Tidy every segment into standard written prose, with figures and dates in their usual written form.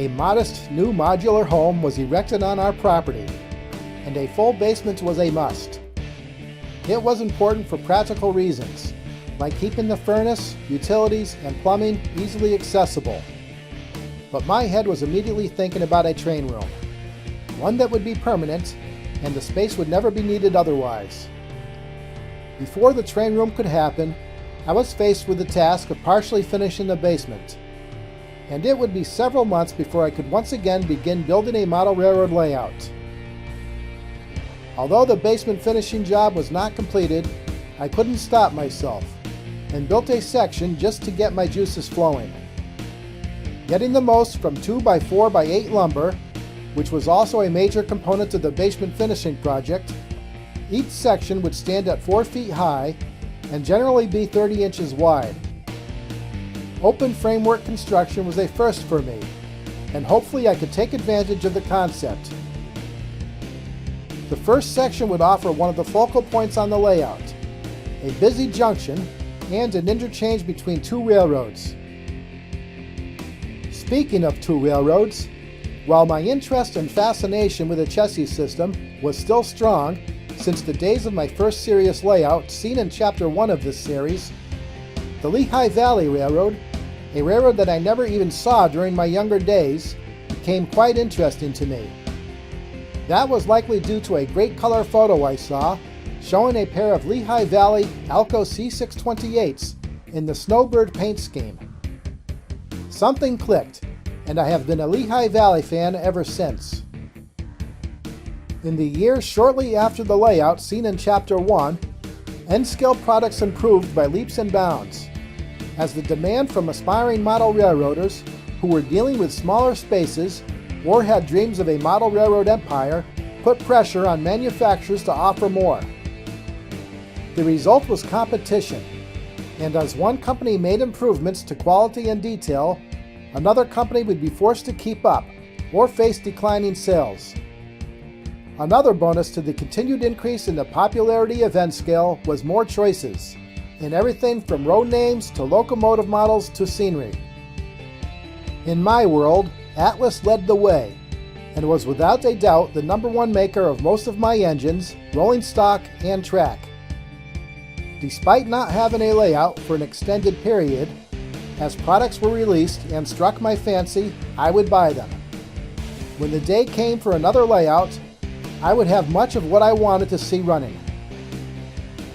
a modest new modular home was erected on our property, and a full basement was a must. It was important for practical reasons, like keeping the furnace, utilities, and plumbing easily accessible. But my head was immediately thinking about a train room, one that would be permanent, and the space would never be needed otherwise. Before the train room could happen, I was faced with the task of partially finishing the basement, and it would be several months before I could once again begin building a model railroad layout. Although the basement finishing job was not completed, I couldn't stop myself, and built a section just to get my juices flowing. Getting the most from 2x4x8 lumber, which was also a major component of the basement finishing project, each section would stand at 4 feet high and generally be 30 inches wide. Open framework construction was a first for me, and hopefully I could take advantage of the concept. The first section would offer one of the focal points on the layout, a busy junction and an interchange between two railroads. Speaking of two railroads, while my interest and fascination with the chassis system was still strong since the days of my first serious layout seen in Chapter 1 of this series, the Lehigh Valley Railroad, a railroad that I never even saw during my younger days, became quite interesting to me. That was likely due to a great color photo I saw showing a pair of Lehigh Valley Alco C628s in the Snowbird paint scheme. Something clicked, and I have been a Lehigh Valley fan ever since. In the years shortly after the layout seen in Chapter 1, N-scale products improved by leaps and bounds, as the demand from aspiring model railroaders who were dealing with smaller spaces or had dreams of a model railroad empire put pressure on manufacturers to offer more. The result was competition, and as one company made improvements to quality and detail, another company would be forced to keep up or face declining sales. Another bonus to the continued increase in the popularity of N-scale was more choices, in everything from road names to locomotive models to scenery. In my world, Atlas led the way, and was without a doubt the #1 maker of most of my engines, rolling stock, and track. Despite not having a layout for an extended period, as products were released and struck my fancy, I would buy them. When the day came for another layout, I would have much of what I wanted to see running.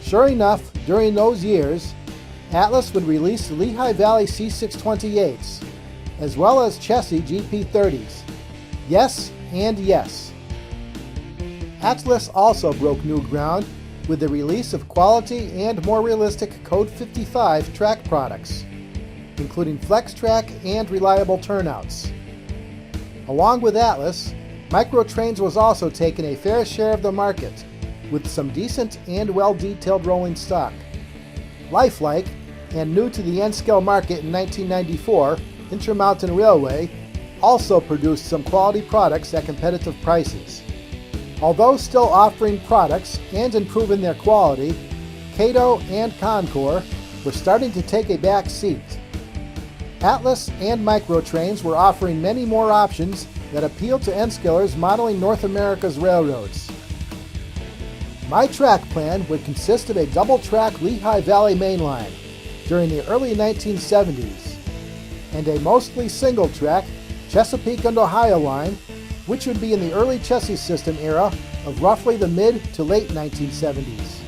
Sure enough, during those years, Atlas would release the Lehigh Valley C628s, as well as chassis GP30s. Yes, and yes. Atlas also broke new ground with the release of quality and more realistic Code 55 track products, including flex track and reliable turnouts. Along with Atlas, Microtrains was also taking a fair share of the market, with some decent and well-detailed rolling stock. Lifelike, and new to the N-scale market in 1994, Intermountain Railway also produced some quality products at competitive prices. Although still offering products and improving their quality, Cato and Concore were starting to take a back seat. Atlas and Microtrains were offering many more options that appealed to N-scalers modeling North America's railroads. My track plan would consist of a double-track Lehigh Valley mainline during the early 1970s, and a mostly single-track Chesapeake and Ohio line, which would be in the early chassis system era of roughly the mid to late 1970s.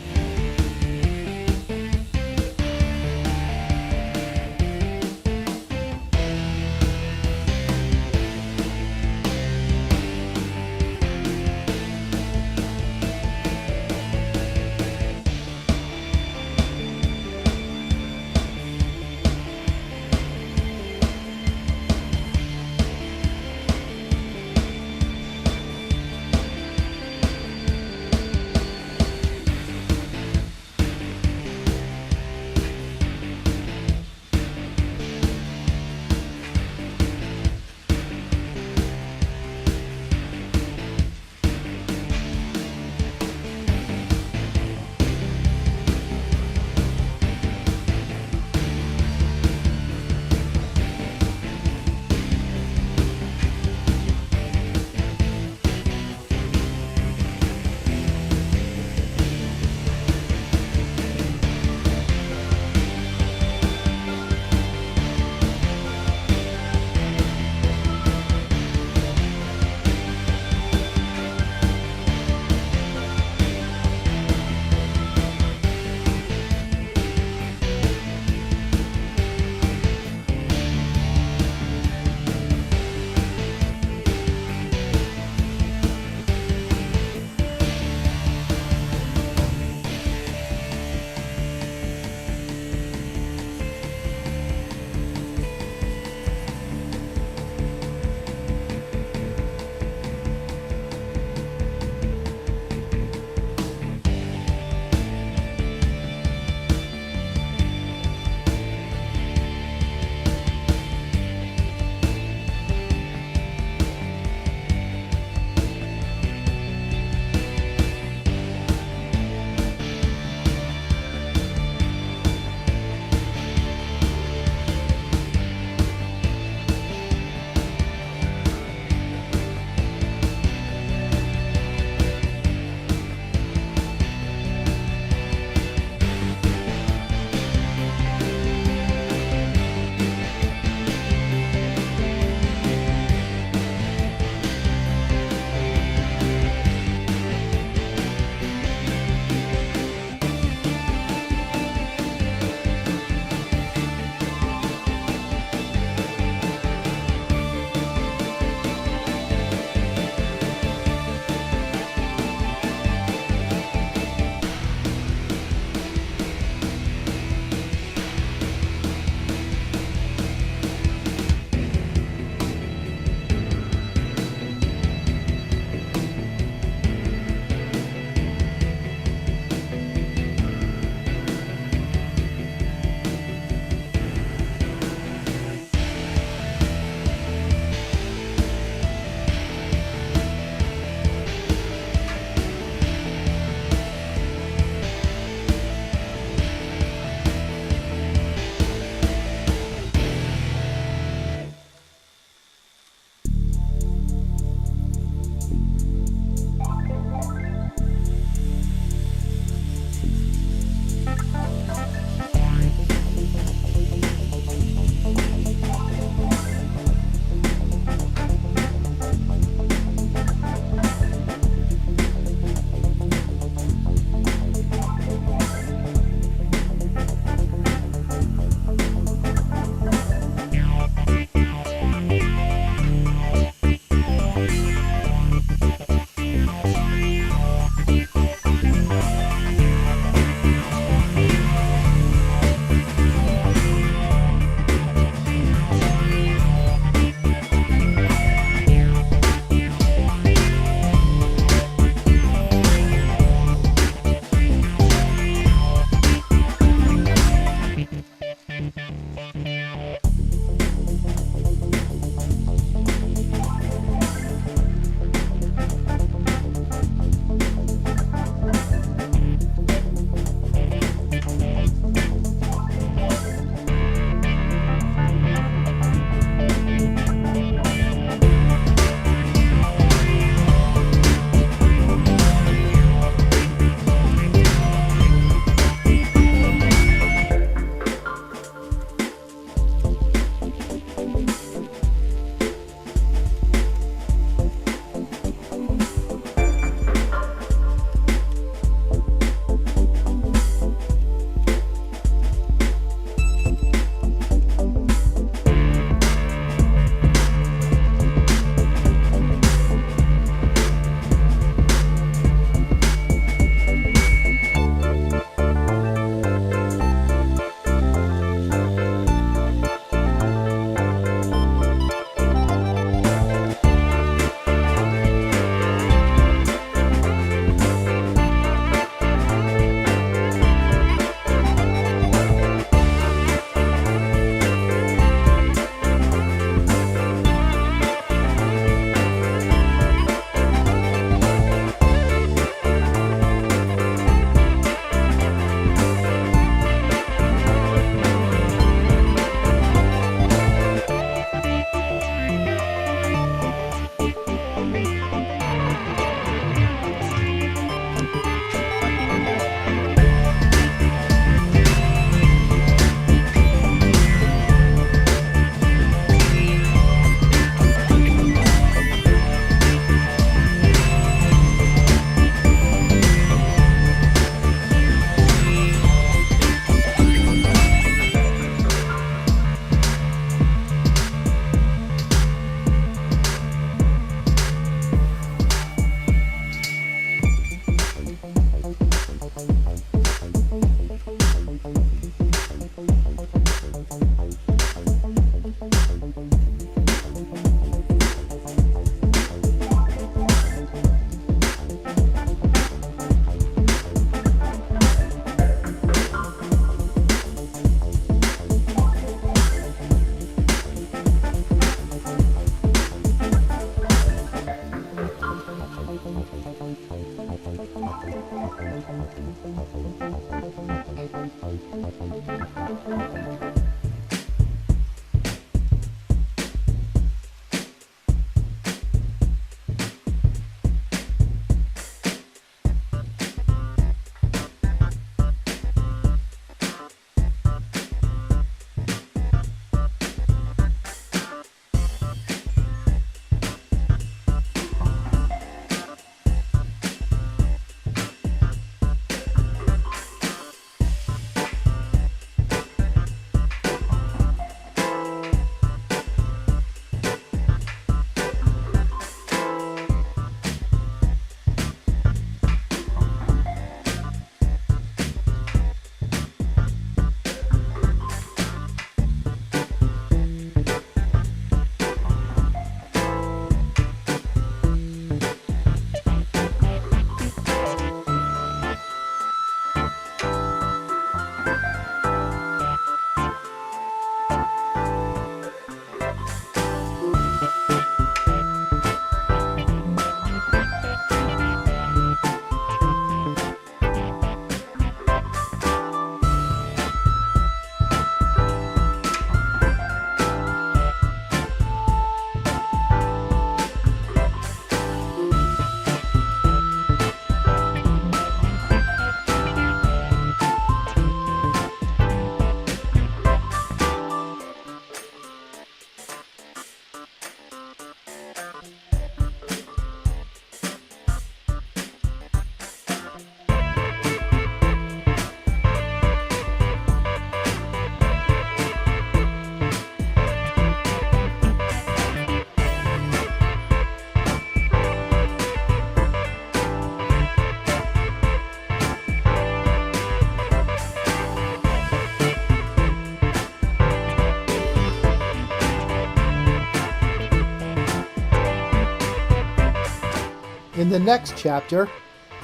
In the next chapter,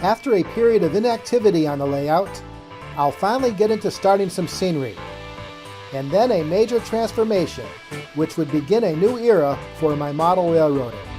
after a period of inactivity on the layout, I'll finally get into starting some scenery, and then a major transformation, which would begin a new era for my model railroading.